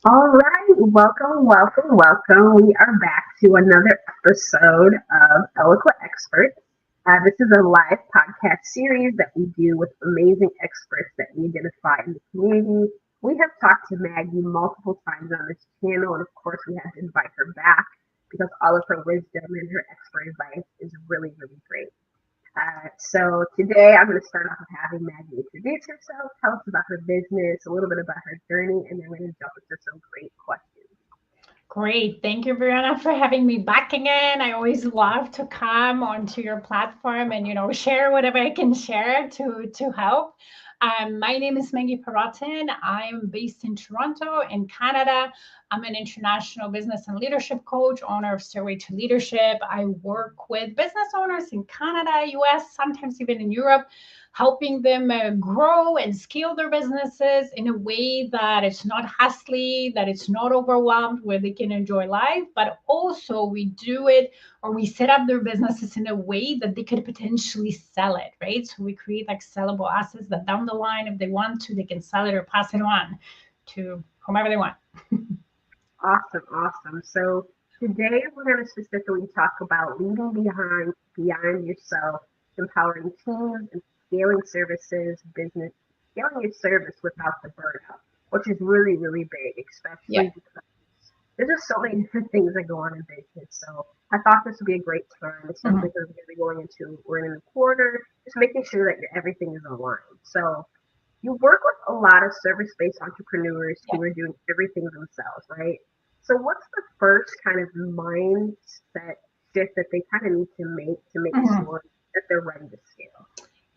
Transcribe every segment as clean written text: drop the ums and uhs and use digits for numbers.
All right, welcome, welcome, welcome. We are back to another episode of Eloquent Experts. This is a live podcast series that we do with amazing experts that we identify in the community. We have talked to Maggie multiple times on this channel, and of course, we had to invite her back because all of her wisdom and her expert advice is really, really great. So today I'm going to start off with having Maggie introduce herself, tell us about her business, a little bit about her journey, and then we're going to jump into some great questions. Great. Thank you, Brianna, for having me back again. I always love to come onto your platform and, share whatever I can share to help. My name is Maggie Perotin. I'm based in Toronto, in Canada. I'm an international business and leadership coach, owner of Stairway to Leadership. I work with business owners in Canada, US, sometimes even in Europe, helping them grow and scale their businesses in a way that it's not hassly, that it's not overwhelmed, where they can enjoy life, but also we do it or we set up their businesses in a way that they could potentially sell it, right? So we create like sellable assets that down the line, if they want to, they can sell it or pass it on to whomever they want. Awesome, awesome. So today we're going to specifically talk about leading behind beyond yourself, empowering teams, and scaling services, business, scaling your service without the burnout, which is really, really big, Yeah. especially because there's just so many different things that go on in business. So I thought this would be a great time, especially Mhm. because we're going to be going into we're in the quarter, just making sure that everything is aligned. So you work with a lot of service-based entrepreneurs Yeah. who are doing everything themselves, right? So what's the first kind of mindset shift that they kind of need to make Mhm. sure that they're ready to scale?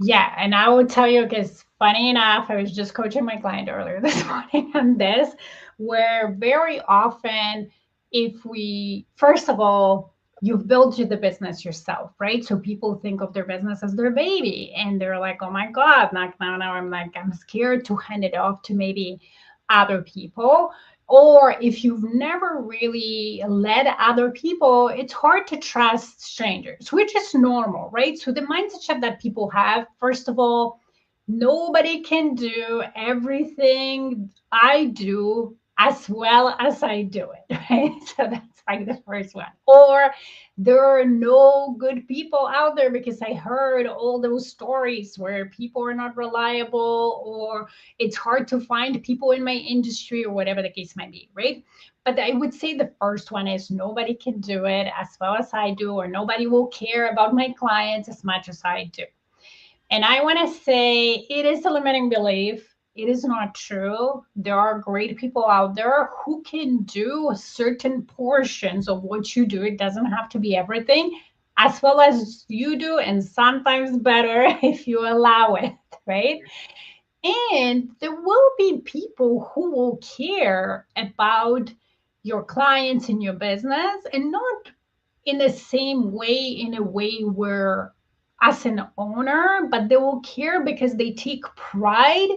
Yeah, and I will tell you because funny enough, I was just coaching my client earlier this morning on this, where very often, if we, first of all, you've built the business yourself, right? So people think of their business as their baby, and they're like, "Oh my God!" Now I'm like, I'm scared to hand it off to maybe other people. Or if you've never really led other people, it's hard to trust strangers, which is normal, right? So the mindset shift that people have, first of all, nobody can do everything I do as well as I do it, right? So that's like the first one. Or there are no good people out there because I heard all those stories where people are not reliable or it's hard to find people in my industry or whatever the case might be, right? But I would say the first one is nobody can do it as well as I do, or nobody will care about my clients as much as I do. And I want to say it is a limiting belief. It is not true. There are great people out there who can do certain portions of what you do. It doesn't have to be everything, as well as you do, and sometimes better if you allow it, right? And there will be people who will care about your clients and your business and not in the same way, in a way where as an owner, but they will care because they take pride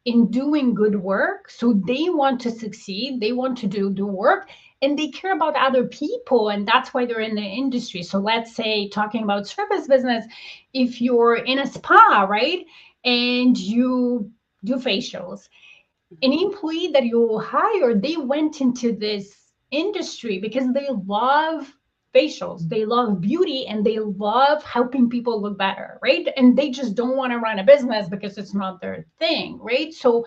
in doing good work. So they want to succeed, they want to do work, and they care about other people. And that's why they're in the industry. So let's say, talking about service business, if you're in a spa, right? And you do facials, an employee that you hire, they went into this industry because they love facials, they love beauty, and they love helping people look better, right? And they just don't want to run a business because it's not their thing, right? So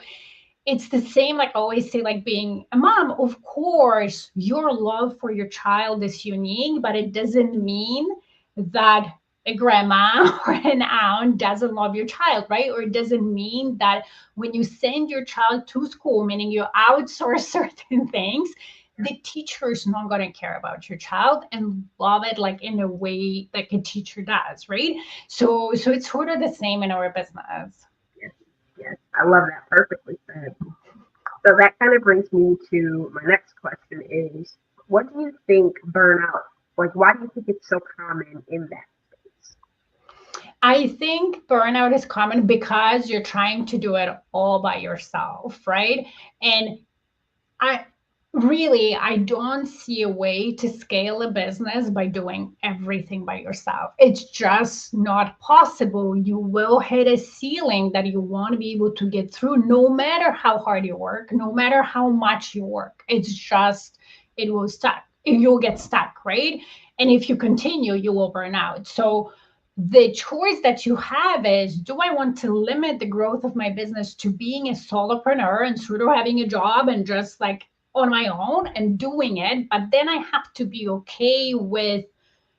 it's the same, like I always say, like being a mom. Of course your love for your child is unique, but it doesn't mean that a grandma or an aunt doesn't love your child, right? Or it doesn't mean that when you send your child to school, meaning you outsource certain things, the teacher is not going to care about your child and love it like in a way that a teacher does, right? So it's sort of the same in our business. Yes, yes, I love that. Perfectly said. So that kind of brings me to my next question is, what do you think burnout, like why do you think it's so common in that space? I think burnout is common because you're trying to do it all by yourself, right? And I really, I don't see a way to scale a business by doing everything by yourself. It's just not possible. You will hit a ceiling that you won't be able to get through, no matter how hard you work, no matter how much you work. It's just, it will stuck. You'll get stuck, right? And if you continue, you will burn out. So the choice that you have is, do I want to limit the growth of my business to being a solopreneur and sort of having a job and just like on my own and doing it, but then I have to be okay with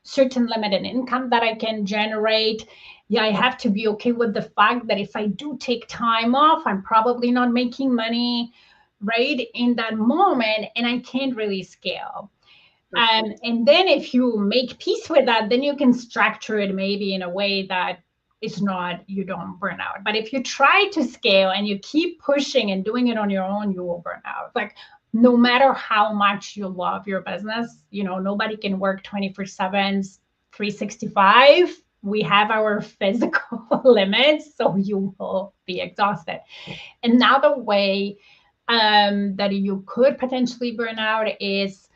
certain limited income that I can generate. Yeah, I have to be okay with the fact that if I do take time off, I'm probably not making money right in that moment, and I can't really scale. And then if you make peace with that, then you can structure it maybe in a way that it's not, you don't burn out. But if you try to scale and you keep pushing and doing it on your own, you will burn out. Like, no matter how much you love your business, nobody can work 24/7, 365. We have our physical limits, so you will be exhausted. Another way that you could potentially burn out is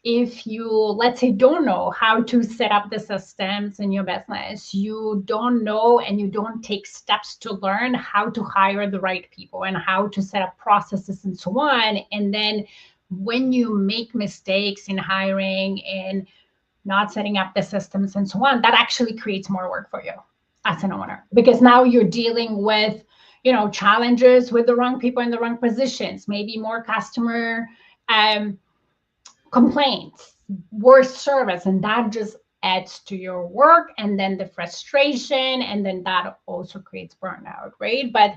if you, let's say, don't know how to set up the systems in your business. You don't know and you don't take steps to learn how to hire the right people and how to set up processes and so on. And then when you make mistakes in hiring and not setting up the systems and so on, that actually creates more work for you as an owner, because now you're dealing with challenges with the wrong people in the wrong positions, maybe more customer um, complaints, worse service, and that just adds to your work, and then the frustration, and then that also creates burnout, right? But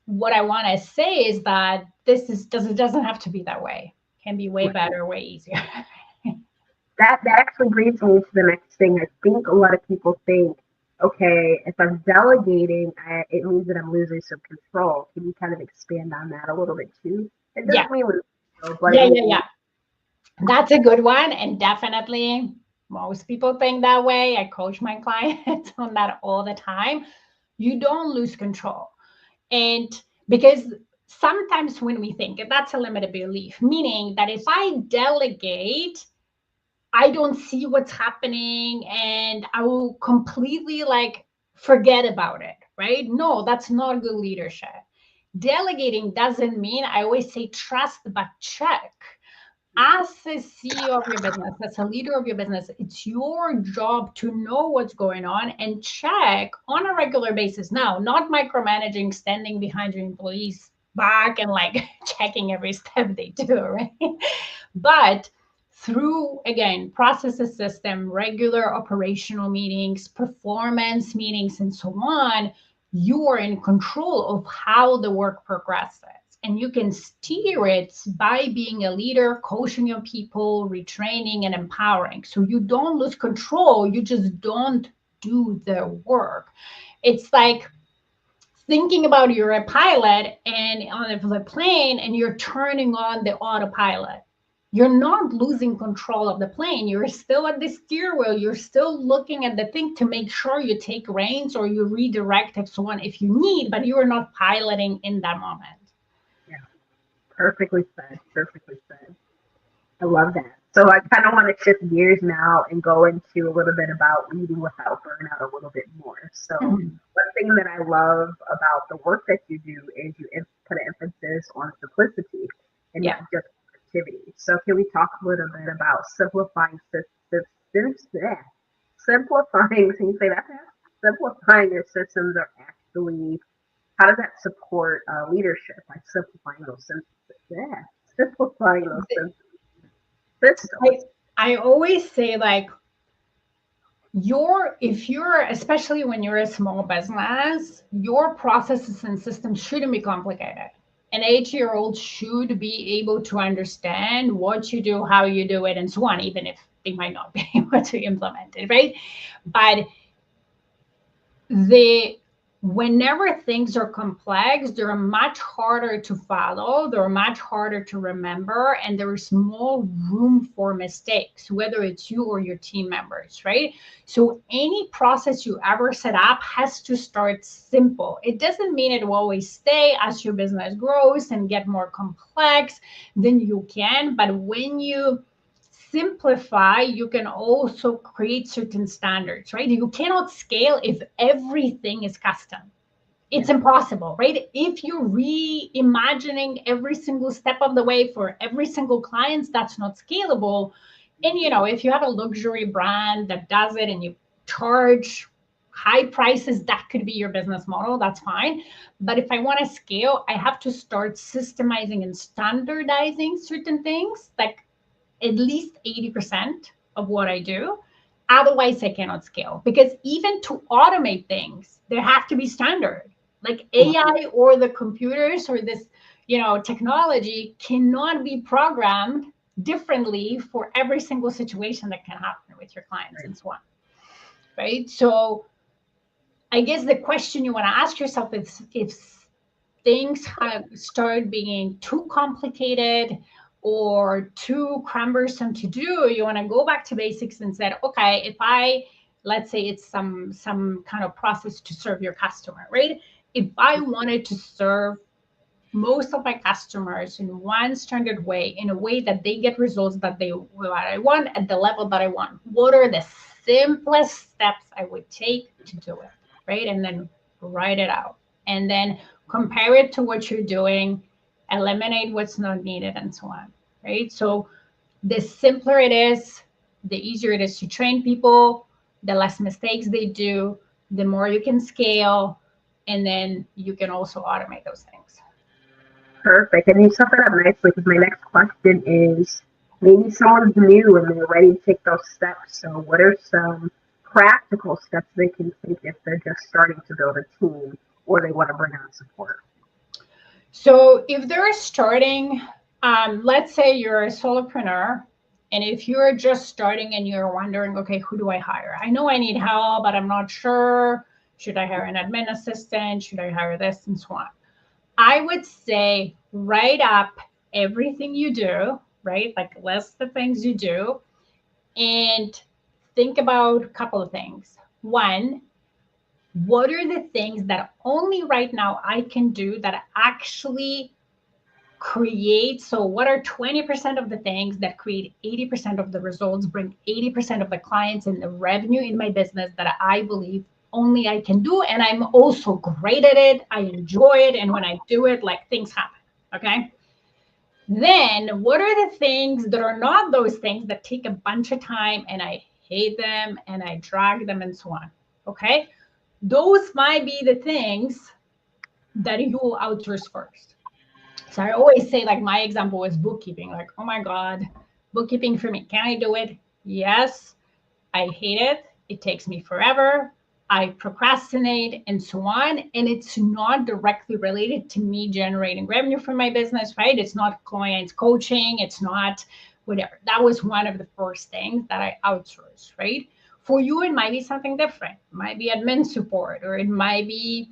what I want to say is that doesn't have to be that way. It can be way better, way easier. That actually brings me to the next thing. I think a lot of people think, okay, if I'm delegating, it means that I'm losing some control. Can you kind of expand on that a little bit too? It Yeah, doesn't mean lose control, but it yeah, means yeah, yeah. That's a good one. And definitely most people think that way. I coach my clients on that all the time. You don't lose control. And because sometimes when we think that's a limited belief, meaning that if I delegate, I don't see what's happening and I will completely like forget about it, right? No, that's not good leadership. Delegating doesn't mean, I always say trust, but check. As a CEO of your business, as a leader of your business, it's your job to know what's going on and check on a regular basis. Now, not micromanaging, standing behind your employees back and like checking every step they do, right? But through, again, processes, system, regular operational meetings, performance meetings, and so on, you are in control of how the work progresses. And you can steer it by being a leader, coaching your people, retraining, and empowering. So you don't lose control, you just don't do the work. It's like thinking about you're a pilot and on the plane and you're turning on the autopilot. You're not losing control of the plane. You're still at the steer wheel. You're still looking at the thing to make sure you take reins or you redirect and so on if you need, but you are not piloting in that moment. yeah, perfectly said. Perfectly said. I love that. So I kind of want to shift gears now and go into a little bit about leading without burnout a little bit more. So Mhm. one thing that I love about the work that you do is you put an emphasis on simplicity and Yeah. not just productivity. So can we talk a little bit about simplifying systems? Simplifying, can you say that fast? Simplifying your systems are actually, how does that support leadership by simplifying those systems? Yeah, simplifying those systems. I, I always say like if you're, especially when you're a small business, your processes and systems shouldn't be complicated. An 8-year-old should be able to understand what you do, how you do it, and so on, even if they might not be able to implement it, right? But the whenever things are complex, they're much harder to follow, they're much harder to remember, and there is more room for mistakes, whether it's you or your team members, right? So any process you ever set up has to start simple. It doesn't mean it will always stay. As your business grows and get more complex, then you can, but when you simplify, you can also create certain standards, right? You cannot scale if everything is custom. It's impossible, right? If you're reimagining every single step of the way for every single client, that's not scalable. And if you have a luxury brand that does it and you charge high prices, that could be your business model. That's fine. But if I want to scale, I have to start systemizing and standardizing certain things, like at least 80% of what I do. Otherwise, I cannot scale, because even to automate things, there have to be standard. Like AI or the computers or this, technology cannot be programmed differently for every single situation that can happen with your clients and so on. Right. So I guess the question you want to ask yourself is, if things have started being too complicated or too cumbersome to do, you want to go back to basics and said, okay, if let's say it's some kind of process to serve your customer, right? If I wanted to serve most of my customers in one standard way, in a way that they get results that what I want at the level that I want, what are the simplest steps I would take to do it, right? And then write it out, and then compare it to what you're doing, eliminate what's not needed, and so on, right? So the simpler it is, the easier it is to train people, the less mistakes they do, the more you can scale, and then you can also automate those things. Perfect. And you summed that up nicely, because my next question is, maybe someone's new and they're ready to take those steps. So what are some practical steps they can take if they're just starting to build a team or they want to bring on support? So if they're starting, let's say you're a solopreneur, and if you're just starting and you're wondering, okay, who do I hire? I know I need help, but I'm not sure. Should I hire an admin assistant? Should I hire this, and so on? I would say write up everything you do, right? Like list the things you do, and think about a couple of things. One, what are the things that only right now I can do that actually create? So what are 20% of the things that create 80% of the results, bring 80% of the clients and the revenue in my business, that I believe only I can do, and I'm also great at it, I enjoy it, and when I do it, like, things happen. Okay, then what are the things that are not those things, that take a bunch of time and I hate them and I drag them and so on? Okay, those might be the things that you will outsource first. So I always say, like, my example is bookkeeping. Like, oh my God, bookkeeping for me. Can I do it? Yes. I hate it. It takes me forever. I procrastinate and so on. And it's not directly related to me generating revenue for my business, right? It's not clients coaching. It's not whatever. That was one of the first things that I outsourced, right? For you, it might be something different. It might be admin support, or it might be,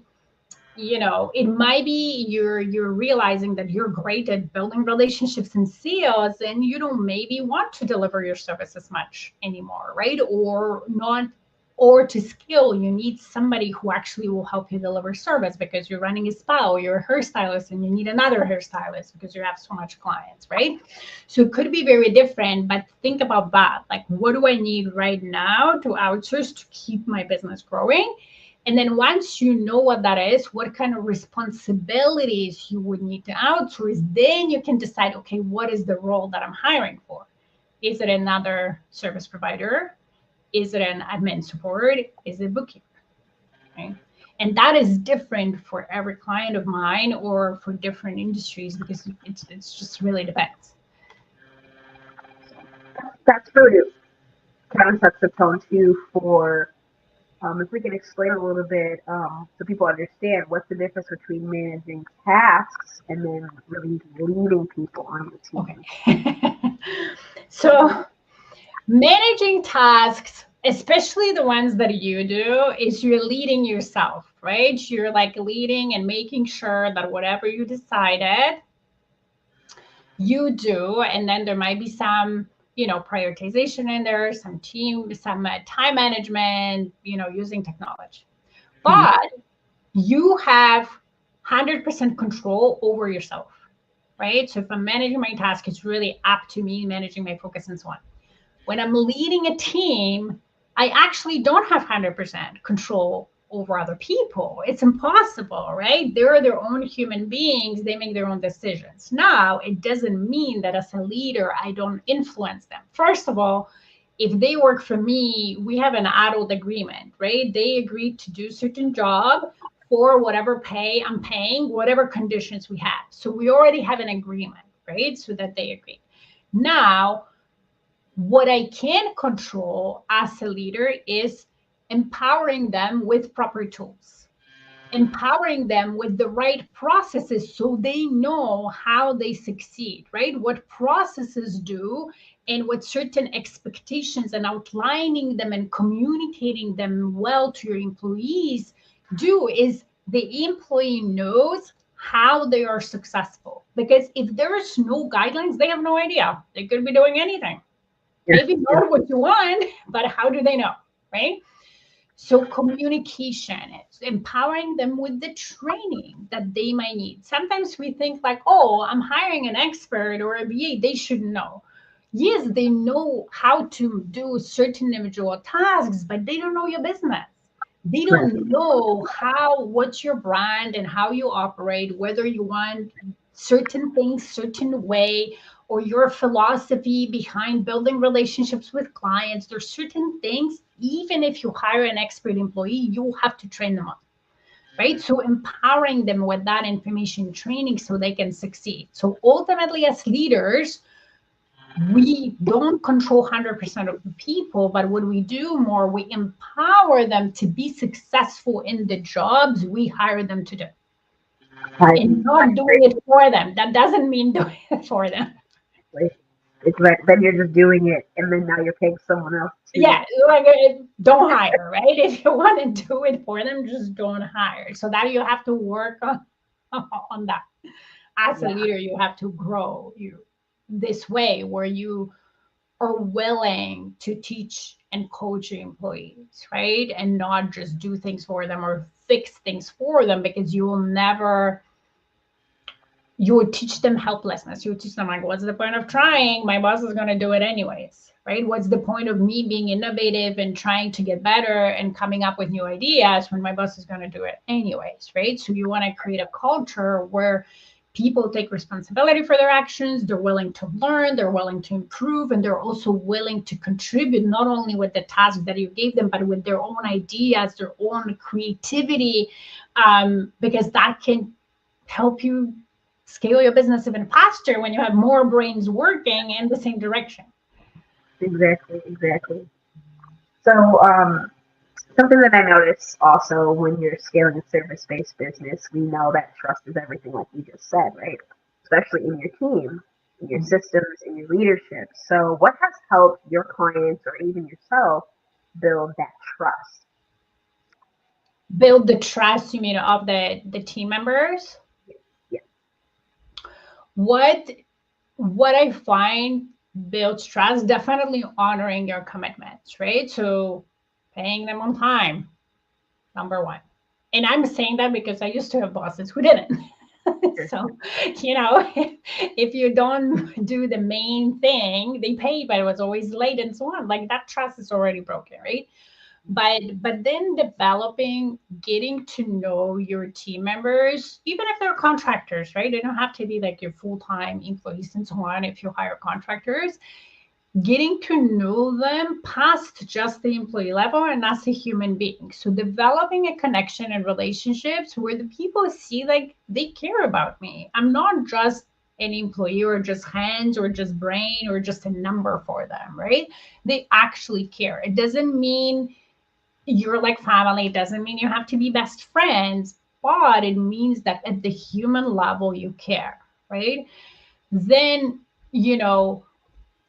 it might be you're realizing that you're great at building relationships and sales, and you don't maybe want to deliver your service as much anymore, right? Or not, or to scale, you need somebody who actually will help you deliver service, because you're running a spa, or you're a hairstylist and you need another hairstylist because you have so much clients, right? So it could be very different, but think about that. Like, what do I need right now to outsource to keep my business growing? And then once you know what that is, what kind of responsibilities you would need to outsource, then you can decide, okay, what is the role that I'm hiring for? Is it another service provider? Is it an admin support? Is it bookkeeper? Right? And that is different for every client of mine, or for different industries, because it's just really depends. That's really kind of sets the tone too for, if we can explain a little bit, so people understand what's the difference between managing tasks and then really leading people on the team. Okay. So managing tasks, especially the ones that you do, is you're leading yourself, right? You're like leading and making sure that whatever you decided, you do. And then there might be some, prioritization in there, some team, some time management, using technology. Mhm. But you have 100% control over yourself, right? So if I'm managing my task, it's really up to me managing my focus and so on. When I'm leading a team, I actually don't have 100% control over other people. It's impossible, right? They're their own human beings. They make their own decisions. Now, it doesn't mean that as a leader, I don't influence them. First of all, if they work for me, we have an adult agreement, right? They agreed to do certain job for whatever pay I'm paying, whatever conditions we have. So we already have an agreement, right? So that they agree. Now, what I can control as a leader is empowering them with proper tools, empowering them with the right processes so they know how they succeed, right? What processes do and what certain expectations, and outlining them and communicating them well to your employees do is the employee knows how they are successful. Because if there is no guidelines, they have no idea. They could be doing anything. Yeah, Maybe yeah, not what you want, but how do they know, right? So communication is empowering them with the training that they might need. Sometimes we think like, oh, I'm hiring an expert or a BA, they should know. Yes, they know how to do certain individual tasks, but they don't know your business. They right. don't know what's your brand and how you operate, whether you want certain things certain way, or your philosophy behind building relationships with clients. There's certain things, even if you hire an expert employee, you have to train them on, right? So empowering them with that information training so they can succeed. So ultimately, as leaders, we don't control 100% of the people, but what we do more, we empower them to be successful in the jobs we hire them to do, I and not doing it for them. That doesn't mean doing it for them. exactly. It's like then you're just doing it, and then now you're paying someone else to. Yeah, like don't hire, right? If you want to do it for them, just don't hire. So that you have to work on that. As a Yeah, leader, you have to grow you this way where you are willing to teach and coach your employees, right? And not just do things for them or fix things for them, because you will never, you would teach them helplessness. You would teach them like, what's the point of trying? My boss is going to do it anyways, right? What's the point of me being innovative and trying to get better and coming up with new ideas when my boss is going to do it anyways, right? So you want to create a culture where people take responsibility for their actions, they're willing to learn, they're willing to improve, and they're also willing to contribute not only with the task that you gave them, but with their own ideas, their own creativity, because that can help you scale your business even faster when you have more brains working in the same direction. exactly, exactly. So, something that I notice also when you're scaling a service-based business, we know that trust is everything, like you just said, right? Especially in your team, in your systems, in your leadership. So, what has helped your clients or even yourself build that trust? Build the trust, you mean, of the team members. Yeah, what what I find builds trust, definitely honoring your commitments, right? So paying them on time, number one. And I'm saying that because I used to have bosses who didn't. sure. So, if you don't do the main thing, they pay, but it was always late and so on. Like that trust is already broken, right? But then developing, getting to know your team members, even if they're contractors, right? They don't have to be like your full-time employees and so on. If you hire contractors, getting to know them past just the employee level and as a human being. So developing a connection and relationships where the people see like they care about me. I'm not just an employee or just hands or just brain or just a number for them, right? They actually care. It doesn't mean you're like family. It doesn't mean you have to be best friends, but it means that at the human level you care, right? Then, you know,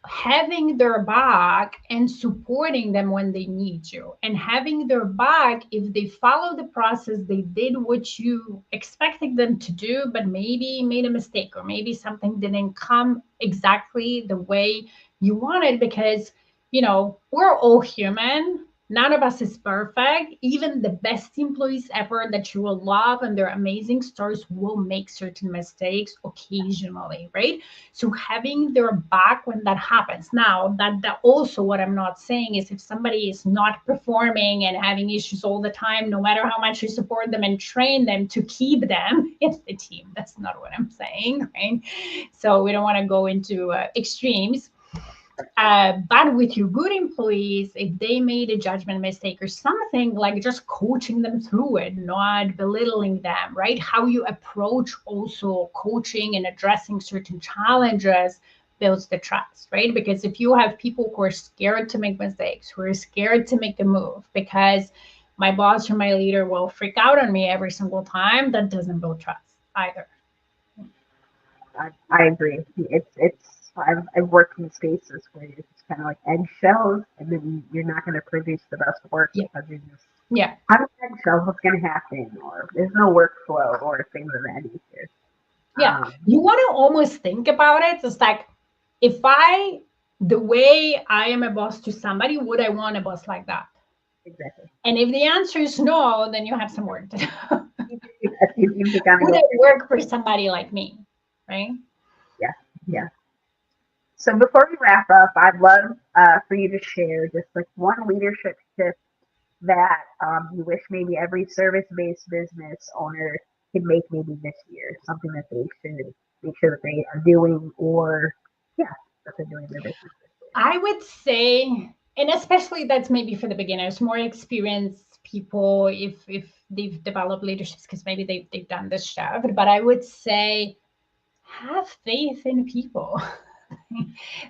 having their back and supporting them when they need you, and having their back if they follow the process, they did what you expected them to do, but maybe made a mistake, or maybe something didn't come exactly the way you wanted, because we're all human. None of us is perfect. Even the best employees ever that you will love and they're amazing stars will make certain mistakes occasionally, right? So having their back when that happens. Now, that also, what I'm not saying is if somebody is not performing and having issues all the time, no matter how much you support them and train them, to keep them in the team. That's not what I'm saying, right? So we don't want to go into extremes. But with your good employees, if they made a judgment mistake or something, like just coaching them through it, not belittling them, right? How you approach also coaching and addressing certain challenges builds the trust, right? Because if you have people who are scared to make mistakes, who are scared to make a move because my boss or my leader will freak out on me every single time, that doesn't build trust either. I agree. I've worked in spaces where it's kind of like eggshells, and then you're not going to produce the best work Yeah. because you're just Yeah. having eggshells. What's going to happen? Or there's no workflow or things of that nature. Yeah. You want to almost think about it. It's like, if the way I am a boss to somebody, would I want a boss like that? Exactly. And if the answer is no, then you have some work to do. You kind of Would go, it work for somebody like me? Right? yeah, yeah. So before we wrap up, I'd love for you to share just like one leadership shift that you wish maybe every service-based business owner could make maybe this year, something that they should make sure that they are doing, or yeah, that they're doing in their business this I would say, and especially that's maybe for the beginners, more experienced people, if they've developed leaderships, because maybe they've done this shift. But I would say, have faith in people.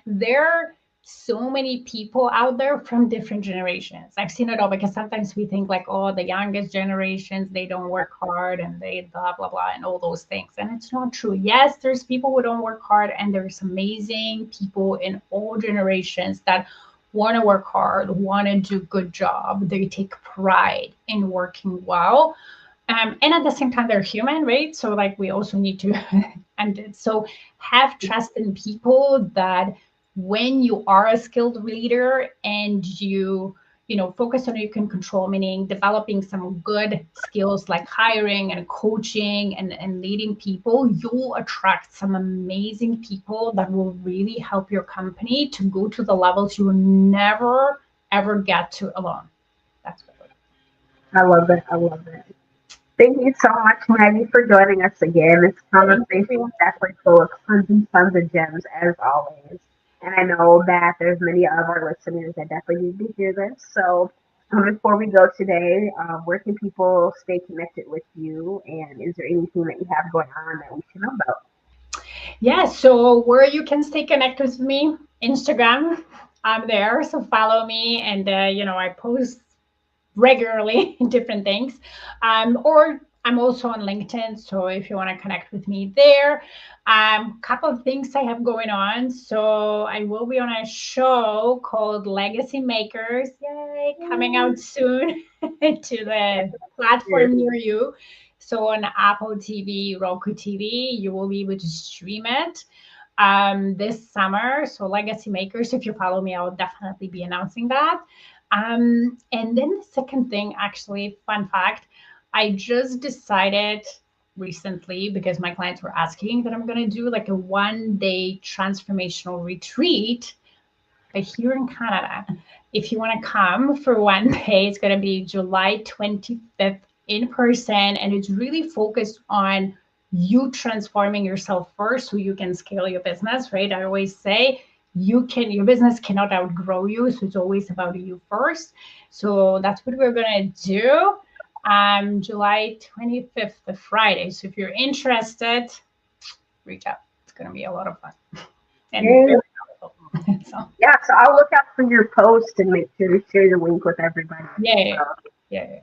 There are so many people out there from different generations. I've seen it all, because sometimes we think like, oh, the youngest generations, they don't work hard and they blah, blah, blah, and all those things. And it's not true. Yes, there's people who don't work hard, and there's amazing people in all generations that want to work hard, want to do a good job. They take pride in working well. And at the same time, they're human, right? So like we also need to, and so have trust in people that when you are a skilled leader and focus on what you can control, meaning developing some good skills like hiring and coaching and leading people, you'll attract some amazing people that will really help your company to go to the levels you will never ever get to alone. That's what year. I love it. I love it. Thank you so much, Maggie, for joining us again. This conversation is definitely full of tons of gems, as always. And I know that there's many of our listeners that definitely need to hear this. So before we go today, where can people stay connected with you? And is there anything that you have going on that we should know about? Yeah, so where you can stay connected with me, Instagram, I'm there. So follow me, and I post regularly different things. Or I'm also on LinkedIn, so if you want to connect with me there. Couple of things I have going on. So I will be on a show called Legacy Makers, yay, coming out soon to the platform near you. So on Apple TV, Roku TV, you will be able to stream it this summer. So Legacy Makers, if you follow me, I'll definitely be announcing that. And then the second thing, actually, fun fact, I just decided recently, because my clients were asking, that I'm going to do like a 1-day transformational retreat here in Canada. If you want to come for 1 day, it's going to be July 25th in person. And it's really focused on you transforming yourself first so you can scale your business, right? I always say your business cannot outgrow you. So it's always about you first. So that's what we're going to do. July 25th, the Friday. So if you're interested, reach out. It's going to be a lot of fun. And very powerful. So, Yeah, so I'll look out for your post and make sure to share the link with everybody. yeah.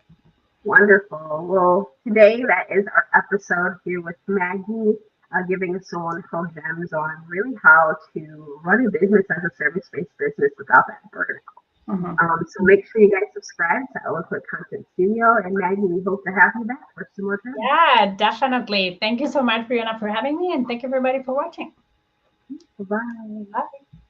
Wonderful. Well, today that is our episode here with Maggie. giving us some wonderful gems on really how to run a business as a service-based business without that burnout. Mhm. So make sure you guys subscribe to Eloquent Content Studio. And Maggie, we hope to have you back for some more time. Yeah, definitely. Thank you so much, Brianna, for having me, and thank you everybody for watching. Bye-bye. Bye.